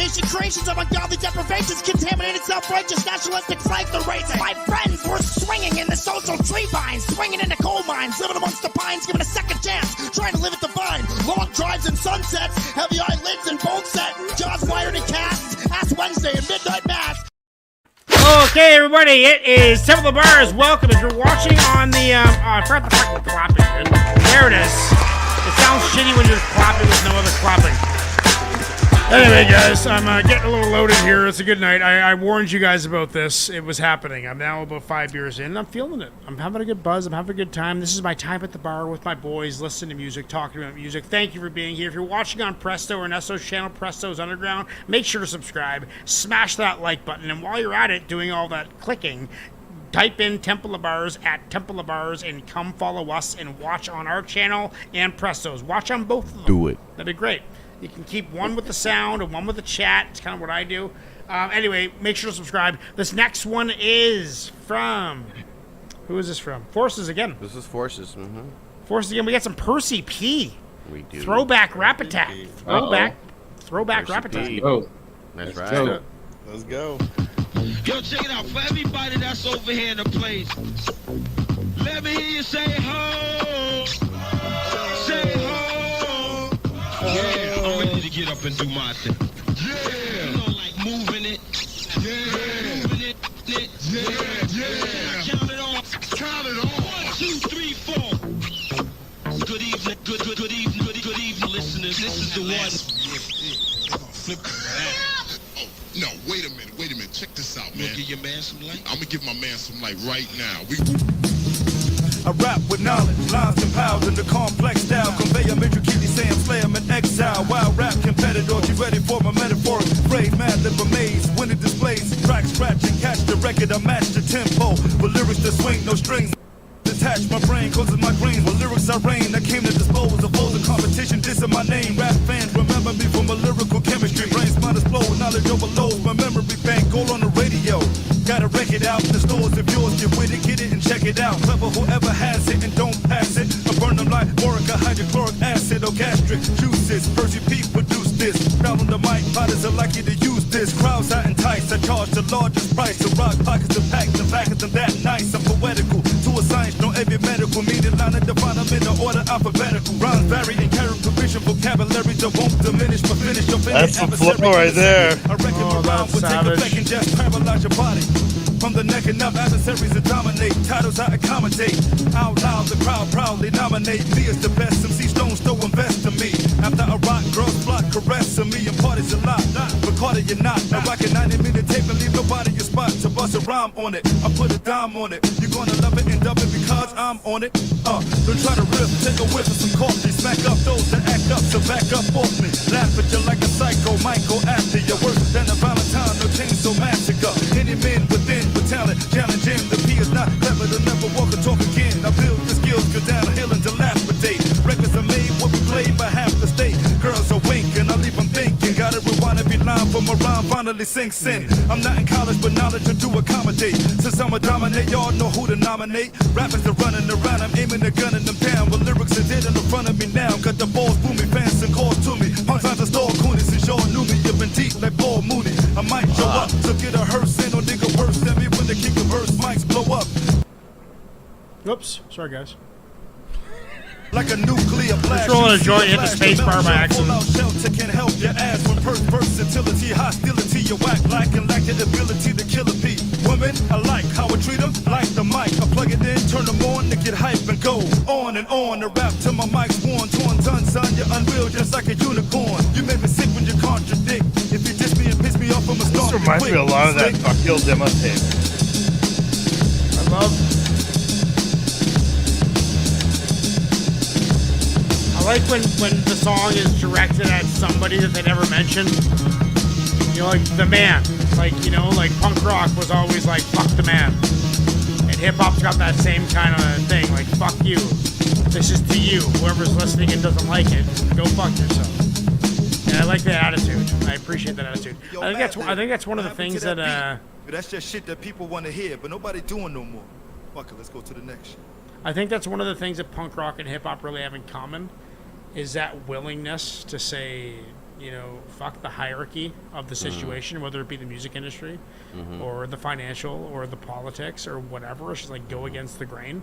nation, creations of ungodly deprivations, contaminated self-righteous nationalistic flags they're raising. My friends were swinging in the social tree vines, swinging into coal mines, living amongst the pines, given a second chance, trying to live at the vine. Long drives and sunsets, heavy eyelids and bone set, jaws wired and cast, Ass Wednesday and midnight mass. Okay, everybody, it is Temple of Bars. Welcome. If you're watching on the, I forgot the fucking clapping, dude. There it is. It sounds shitty when you're clapping with no other clapping. Anyway, guys, I'm getting a little loaded here. It's a good night. I warned you guys about this. It was happening. I'm now about 5 beers in, and I'm feeling it. I'm having a good buzz. I'm having a good time. This is my time at the bar with my boys, listening to music, talking about music. Thank you for being here. If you're watching on Presto or Nesto's channel, Presto's Underground, make sure to subscribe. Smash that like button. And while you're at it, doing all that clicking, type in Temple of Bars at Temple of Bars and come follow us and watch on our channel and Presto's. Watch on both of them. Do it. That'd be great. You can keep one with the sound and one with the chat. It's kind of what I do. Anyway, make sure to subscribe. This next one is from... Who is this from? Forces again. This is Forces. Forces again. We got some PERCEE P. We do. Throwback Rap Attack. Throwback Rap Attack. Oh, that's right. Let's go. Yo, check it out. For everybody that's over here in the place, let me hear you say ho. Say ho. Yeah, I'm ready to get up and do my thing. Yeah. You know, like moving it. Yeah. Moving it. Yeah. Count it on. Count it on. 1, 2, 3, 4. Good evening, good evening, listeners. This is the one. Flip. No, wait a minute. Check this out, man. You gonna give your man some light? I'm gonna give my man some light right now. I rap with knowledge, lines compiled in the complex style. Convey a major kitty, say I'm slay 'em in exile. Wild rap competitor, get ready for my metaphor. Brave, mad, lip amaze, when it displays. Track, scratch, and catch the record, I match the tempo. With lyrics that swing, no strings. Detach my brain, causes my greens. When lyrics I rain, I came to dispose of foes of competition. This is my name. Rap fans remember me from a lyrical chemistry. Brains might explode, knowledge overloads. My memory bank, all on the radio. Gotta wreck it out in the stores of yours. Get with it, get it, and check it out. Clever whoever has it and don't pass it. I burn them like boric, hydrochloric acid or gastric juices. PERCEE P produced this. Down on the mic, fighters are likely to use this. Crowds out enticed, I charge the largest price. The rock pockets are packed, the back of them that nice. I'm poetical to a science, no every medical. Meaning line and define them in the order alphabetical. Rhymes vary in character, vision, vocabulary that won't diminish, but finish your finish. That's the flow right there. I reckon my rhyme will take effect and just paralyze your body. From the neck and up, adversaries that dominate. Titles I accommodate. Out loud, the crowd proudly nominate me as the best. MC Stones don't invest in me. After I rock, girls flock caressing me and parties a lot. But Carter, you're not. I rock a 90-minute tape and leave nobody your spot to bust a rhyme on it. I put a dime on it. You're gonna love it and dub it because I'm on it. Don't try to riff, take a whiff of some coffee. Smack up those that act up, so back up off me. Laugh at you like a psycho, might go after you. Worse than a Valentine, no chainsaw massacre. Any man within with talent, challenge him. The P is not clever to never walk or talk again. I build the skills, go down a hill and dilapidate. Records are made, what we play by half the state. Girls are winking, I leave them thinking. Gotta rewind every line from a rhyme finally sinks in. I'm not in college, but knowledge will do accommodate. Since I'm a dominate, y'all know who to nominate. Rappers are running around, I'm aiming the gun and them down. But lyrics are dead in the front of me now. Got the balls booming, fans and calls to me. Punchlines are store coonies, since y'all knew me. You've been deep like Paul Mooney. I might show up, so get a hearse in or nigga worse than me when they kick the verse. Mics blow up. Oops. Sorry, guys. Like a nuclear blast. Just rolling a joint, hit the space bar by accident. Shelter can help your ass with versatility, hostility. You whack like and lack the ability to kill a beat. Women, I like how I treat them, like the mic. I plug it in, turn them on to get hype and go on and on. The rap till my mic's worn, torn, done, son. You're unreal, just like a unicorn. You make me sick when you contradict. If you diss me and piss me off, I'm a start. This reminds me a lot of that Kill demo tape. I like when the song is directed at somebody that they never mentioned. You know, like the man. Like, you know, like punk rock was always like, fuck the man. And hip hop's got that same kind of thing. Like, fuck you. This is to you. Whoever's listening and doesn't like it, go fuck yourself. And I like that attitude. I appreciate that attitude. I think that's one of the things that that's just shit that people want to hear, but nobody doing no more. Fuck it, let's go to the next shit. I think that's one of the things that punk rock and hip hop really have in common, is that willingness to say, fuck the hierarchy of the situation, whether it be the music industry or the financial or the politics or whatever. It's just like go against the grain.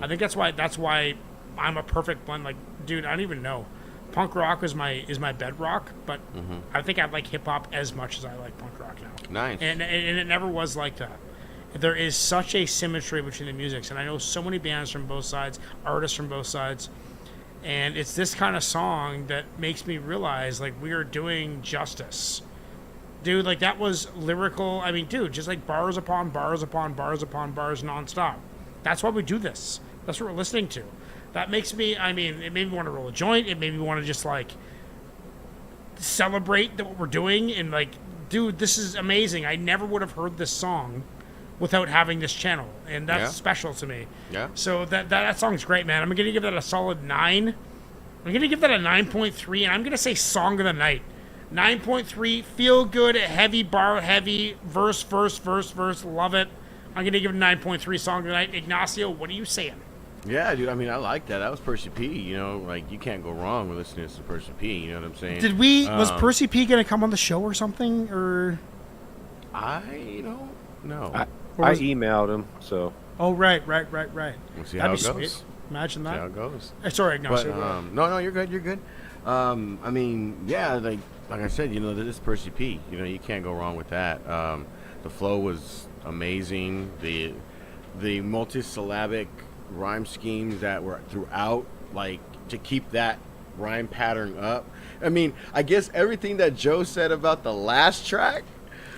I think that's why I'm a perfect blend. Like, dude, I don't even know. Punk rock is my bedrock, but I think I like hip hop as much as I like punk rock now. Nice. And it never was like that. There is such a symmetry between the musics, and I know so many bands from both sides, artists from both sides, and it's this kind of song that makes me realize, like, we are doing justice. Dude, like, that was lyrical. I mean, dude, just like bars upon bars upon bars upon bars nonstop. That's why we do this. That's what we're listening to. That makes me, I mean, it made me want to roll a joint. It made me want to just, like, celebrate what we're doing. And, like, dude, this is amazing. I never would have heard this song without having this channel. And that's special to me. Yeah. So that song's great, man. I'm going to give that a solid 9. I'm going to give that a 9.3. And I'm going to say Song of the Night. 9.3, feel good, heavy bar, heavy, verse, love it. I'm going to give it a 9.3, Song of the Night. Ignacio, what are you saying? Yeah, dude. I mean, I like that. That was PERCEE P. You know, like you can't go wrong with listening to PERCEE P. You know what I'm saying? Was PERCEE P gonna come on the show or something? Or I don't know. I emailed him. So. Oh right. We'll see how it goes. Sweet. Imagine that. See how it goes. Sorry, Ignacio. But, no, you're good. I mean, yeah, like I said, you know, this is PERCEE P. You know, you can't go wrong with that. The flow was amazing. The multisyllabic rhyme schemes that were throughout, like, to keep that rhyme pattern up. I mean, I guess everything that Joe said about the last track,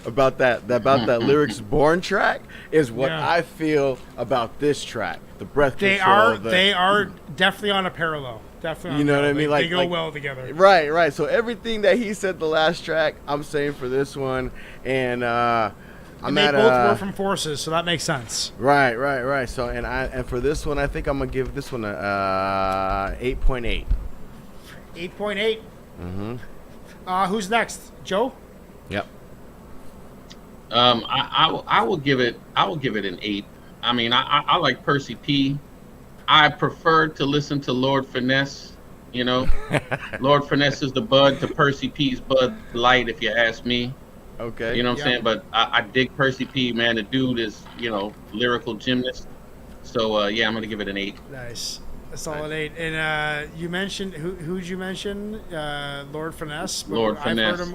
about that Lyrics Born track, is what I feel about this track. The breath control. They are definitely on a parallel. Definitely. You know what I mean? They go well together. Right. So everything that he said the last track, I'm saying for this one, and they both were from Forces, so that makes sense. Right. So and for this one, I think I'm gonna give this one a 8.8. 8.8. Who's next? Joe? Yep. I will give it an 8. I mean, I like PERCEE P. I prefer to listen to Lord Finesse. You know, Lord Finesse is the Bud to PERCEE P's Bud Light, if you ask me. Okay. You know what I'm saying? But I dig PERCEE P, man. The dude is, lyrical gymnast. So, I'm going to give it an 8. Nice. A solid 8. And you mentioned, who'd you mention? Lord Finesse? Lord Finesse.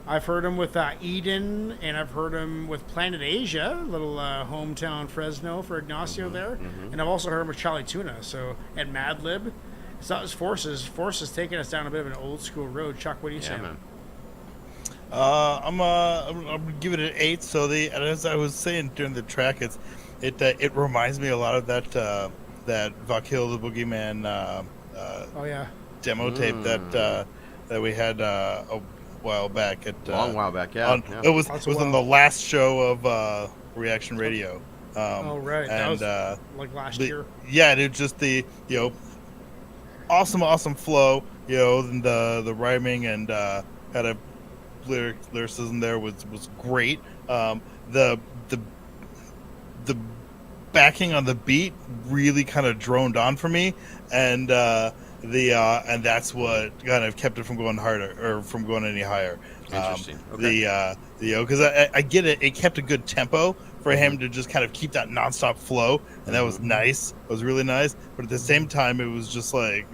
I've heard him with Eden, and I've heard him with Planet Asia, little hometown Fresno for Ignacio there. And I've also heard him with Charlie Tuna, at Mad Lib. So that was Forces. Forces taking us down a bit of an old school road. Chuck, what do you say? Man. I'm gonna give it an 8. So as I was saying during the track, it reminds me a lot of that Vakil the Boogeyman demo tape that we had a while back long while back. Yeah. It was on the last show of Reaction Radio. Right. And that was like last year. Yeah, it was just the awesome flow. And the rhyming and had a lyricism there was great. The backing on the beat really kind of droned on for me, and that's what kind of kept it from going harder or from going any higher. Interesting. Okay. Because I get it. It kept a good tempo for him to just kind of keep that nonstop flow, and that was nice. It was really nice. But at the same time, it was just like,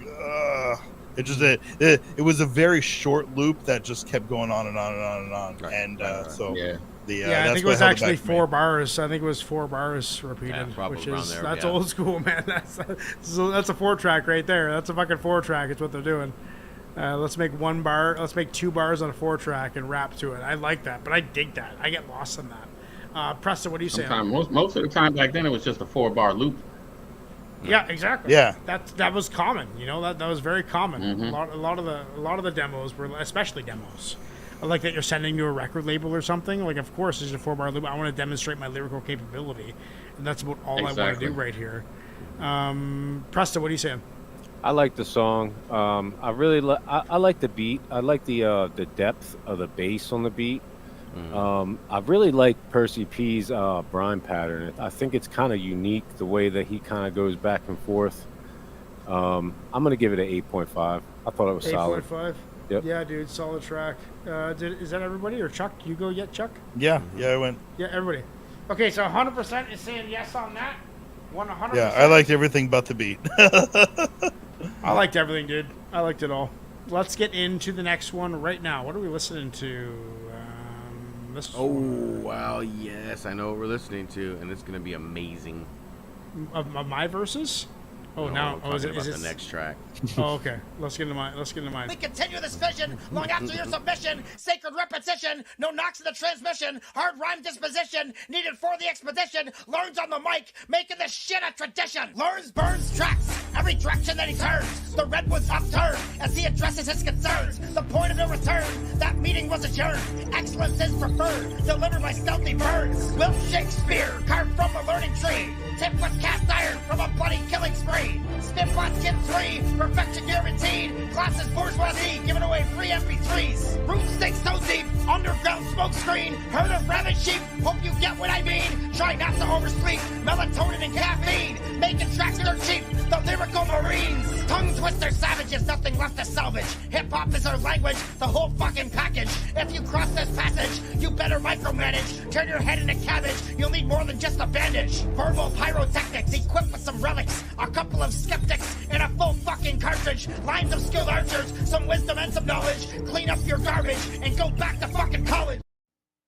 it was a very short loop that just kept going on and on and on and on. Right. And so I that's think it was actually 4 bars. I think it was 4 bars repeated, probably which is there, that's old school, man. That's a 4-track right there. That's a fucking 4-track. It's what they're doing. Let's make 1 bar. Let's make 2 bars on a 4-track and rap to it. I like that, but I dig that. I get lost in that. Preston, what do you say? Most of the time back then, it was just a 4-bar loop. Yeah, exactly. Yeah, that was common. That was very common. A lot of the demos were, especially demos, like that you're sending to a record label or something. Like, of course, there's a 4-bar loop. I want to demonstrate my lyrical capability, and that's about all I want to do right here. Preston, what are you saying? I like the song. I really I like the beat. I like the depth of the bass on the beat. I really like PERCEE P's rhyme pattern. I think it's kind of unique the way that he kind of goes back and forth. I'm gonna give it an 8.5. I thought it was solid. 8.5. Yep. Yeah, dude, solid track. Is that everybody or Chuck? You go yet, Chuck? Yeah, I went. Yeah, everybody. Okay, so 100% is saying yes on that. 100%. Yeah, I liked everything but the beat. I liked everything, dude. I liked it all. Let's get into the next one right now. What are we listening to? This Oh, wow, yes, I know what we're listening to, and it's going to be amazing. of my verses. Oh, No, now I'm is talking it about the next track. Oh, okay. Let's get into mine. We continue this vision long after your submission. Sacred repetition, no knocks in the transmission. Hard rhyme disposition needed for the expedition. Learns on the mic, making this shit a tradition. Learns, burns, tracks every direction that he turns. The redwood's upturned as he addresses his concerns. The point of no return, that meeting was adjourned. Excellence is preferred, delivered by stealthy birds. Wilkshake spear, carved from a learning tree. Tipped with cast iron from a bloody killing spree. Stiff on Kid 3, perfection guaranteed. Classes bourgeoisie, giving away free MP3s. Root stinks so deep, underground smoke screen. Herd of rabid sheep, hope you get what I mean. Try not to oversleep, melatonin and caffeine. Making tracks that are cheap, the lyrical marines. Tongue twister savages, nothing left to salvage. Hip-hop is our language, the whole fucking package. If you cross this passage, you better micromanage. Turn your head into cabbage, you'll need more than just a bandage. Verbal pyrotechnics, equipped with some relics. A couple of skeptics, and a full fucking cartridge. Lines of skilled archers, some wisdom and some knowledge. Clean up your garbage, and go back to fucking college.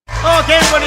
Okay, everybody,